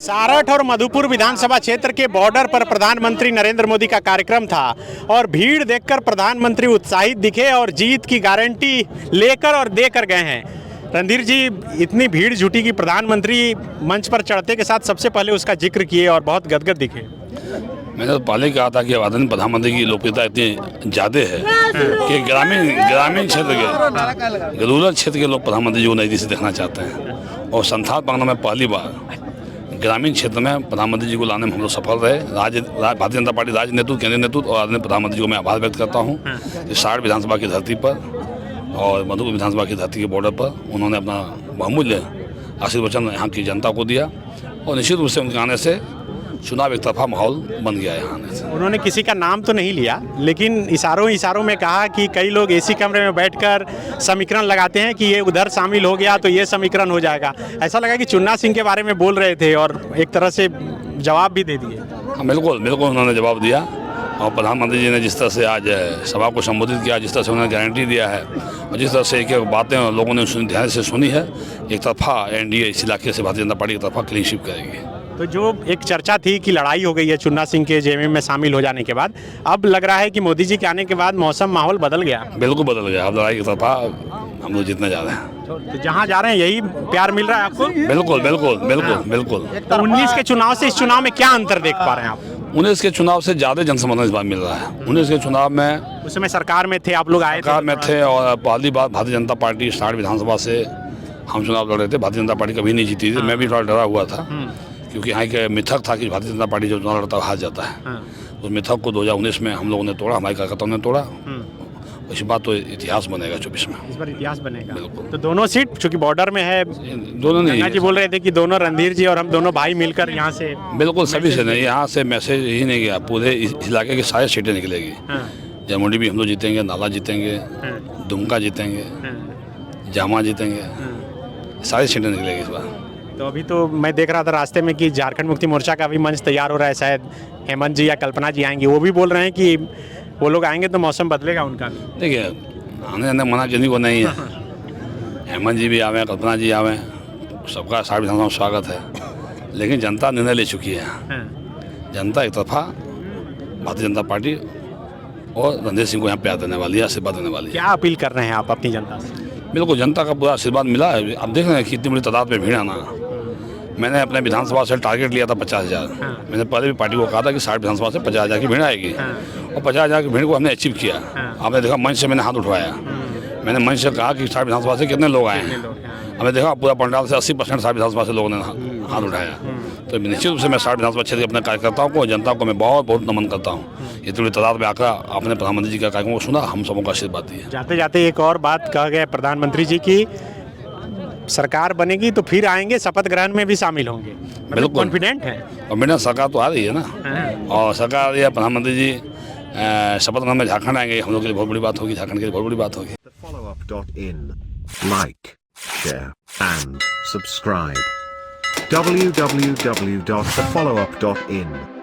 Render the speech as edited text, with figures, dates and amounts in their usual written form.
सारठ और मधुपुर विधानसभा क्षेत्र के बॉर्डर पर प्रधानमंत्री नरेंद्र मोदी का कार्यक्रम था और भीड़ देखकर प्रधानमंत्री उत्साहित दिखे और जीत की गारंटी लेकर और देकर गए हैं। रणधीर जी, इतनी भीड़ जुटी कि प्रधानमंत्री मंच पर चढ़ते के साथ सबसे पहले उसका जिक्र किए और बहुत गदगद दिखे। मैंने तो पहले कहा था कि आदरणीय प्रधानमंत्री की लोकप्रियता इतनी ज़्यादा है कि ग्रामीण क्षेत्र के रूरल क्षेत्र के लोग प्रधानमंत्री जी को नज़दीक से देखना चाहते हैं और संथाल परगना में पहली बार ग्रामीण क्षेत्र में प्रधानमंत्री जी को लाने में हम लोग सफल रहे। भारतीय जनता पार्टी राज्य नेतृत्व, केंद्रीय नेतृत्व और आदरणीय प्रधानमंत्री जी को मैं आभार व्यक्त करता हूँ। इस साठ विधानसभा की धरती पर और मधुपुर विधानसभा की धरती के बॉर्डर पर उन्होंने अपना बहुमूल्य आशीर्वचन यहाँ की जनता को दिया और निश्चित रूप से उनके आने से चुनाव एक तरफा माहौल बन गया है आने से। उन्होंने किसी का नाम तो नहीं लिया, लेकिन इशारों में कहा कि कई लोग एसी कमरे में बैठकर समीकरण लगाते हैं कि ये उधर शामिल हो गया तो ये समीकरण हो जाएगा। ऐसा लगा कि चुन्ना सिंह के बारे में बोल रहे थे और एक तरह से जवाब भी दे दिए। हाँ, बिल्कुल उन्होंने जवाब दिया और प्रधानमंत्री जी ने जिस तरह से आज सभा को संबोधित किया, जिस तरह से उन्होंने गारंटी दिया है और जिस तरह से एक बातें लोगों ने ध्यान से सुनी है, एक तरफा एनडीए इस इलाके से भारतीय जनता पार्टी एक तरफा क्लीन स्वीप करेगी। तो जो एक चर्चा थी कि लड़ाई हो गई है चुन्ना सिंह के जेएमएम में शामिल हो जाने के बाद, अब लग रहा है कि मोदी जी के आने के बाद मौसम माहौल बदल गया। बिल्कुल बदल गया। अब लड़ाई की तरफा हम लोग जीतने जा रहे हैं। तो जहाँ जा रहे हैं यही प्यार मिल रहा है आपको? बिल्कुल। तो 19 के चुनाव से इस चुनाव में क्या अंतर देख पा रहे हैं आप? 19 के चुनाव से ज़्यादा जनसमर्थन इस बार मिल रहा है। 19 के चुनाव में उस समय सरकार में थे, आप लोग आए सरकार में थे और पहली बार भारतीय जनता पार्टी साठ विधानसभा से हम चुनाव लड़ रहे थे। भारतीय जनता पार्टी कभी नहीं जीती थी। मैं भी थोड़ा डरा हुआ था क्योंकि यहाँ के मिथक था कि भारतीय जनता पार्टी जो चुनाव लड़ता है हार जाता है। उस मिथक को 2019 में हम लोगों ने तोड़ा, हमारे कार्यकर्ताओं ने तोड़ा। इस बात तो इतिहास बनेगा 24 में। इस बार इतिहास बनेगा। बिल्कुल। तो दोनों सीट चूंकि बॉर्डर में है, दोनों नहीं जी बोल रहे थे कि दोनों रणधीर जी और हम दोनों भाई मिलकर यहाँ से बिल्कुल सभी से नहीं, यहाँ से मैसेज ही नहीं गया, पूरे इस इलाके की सारी सीटें निकलेगी। जमुंडी भी हम लोग जीतेंगे, नाला जीतेंगे, दुमका जीतेंगे, जामा जीतेंगे, सारी सीटें निकलेगी इस बार। तो अभी तो मैं देख रहा था रास्ते में कि झारखंड मुक्ति मोर्चा का भी मंच तैयार हो रहा है, शायद हेमंत जी या कल्पना जी आएंगी। वो भी बोल रहे हैं कि वो लोग आएंगे तो मौसम बदलेगा उनका। देखिए, आने जाने मना किसी को नहीं है। हेमंत जी भी आवे, कल्पना जी आवे, सबका साठ विधानसभा में स्वागत है, लेकिन जनता निर्णय ले चुकी है। जनता एक तरफा भारतीय जनता पार्टी और रणधीर सिंह को यहाँ प्यार देने वाली है, आशीर्वाद देने वाली है। क्या अपील कर रहे हैं आप अपनी जनता से? बिल्कुल, जनता का पूरा आशीर्वाद मिला है। आप देख रहे हैं कि इतनी बड़ी तादाद में भीड़ आना। मैंने अपने विधानसभा से टारगेट लिया था 50,000। मैंने पहले भी पार्टी को कहा था कि 60 विधानसभा से 50,000 की भीड़ आएगी और 50,000 की भीड़ को हमने अचीव किया। आपने देखा मंच से मैंने हाथ उठवाया, मैंने मंच से कहा कि 60 विधानसभा से कितने लोग आए हैं। हमने देखा पूरा पंडाल से 80% 60 विधानसभा से लोगों ने हाथ उठाया। तो निश्चित रूप से मैं 60 विधानसभा क्षेत्र के अपने कार्यकर्ताओं को, जनता को मैं बहुत नमन करता हूँ। इतनी बड़ी तादाद में आकर आपने प्रधानमंत्री जी का कार्यक्रम को सुना, हम सबों का आशीर्वाद दिया। जाते जाते एक और बात कहा गया प्रधानमंत्री जी की, सरकार बनेगी तो फिर आएंगे, शपथ ग्रहण में भी शामिल होंगे। बिल्कुल कॉन्फिडेंट है। और मेरा सरकार तो आ रही है ना, और सरकार आ रही है। प्रधानमंत्री जी शपथ ग्रहण में झारखंड आएंगे, हम लोग के लिए बहुत बड़ी बात होगी, झारखंड के लिए बहुत बड़ी बात होगी। followup.in like, share and subscribe. www.thefollowup.in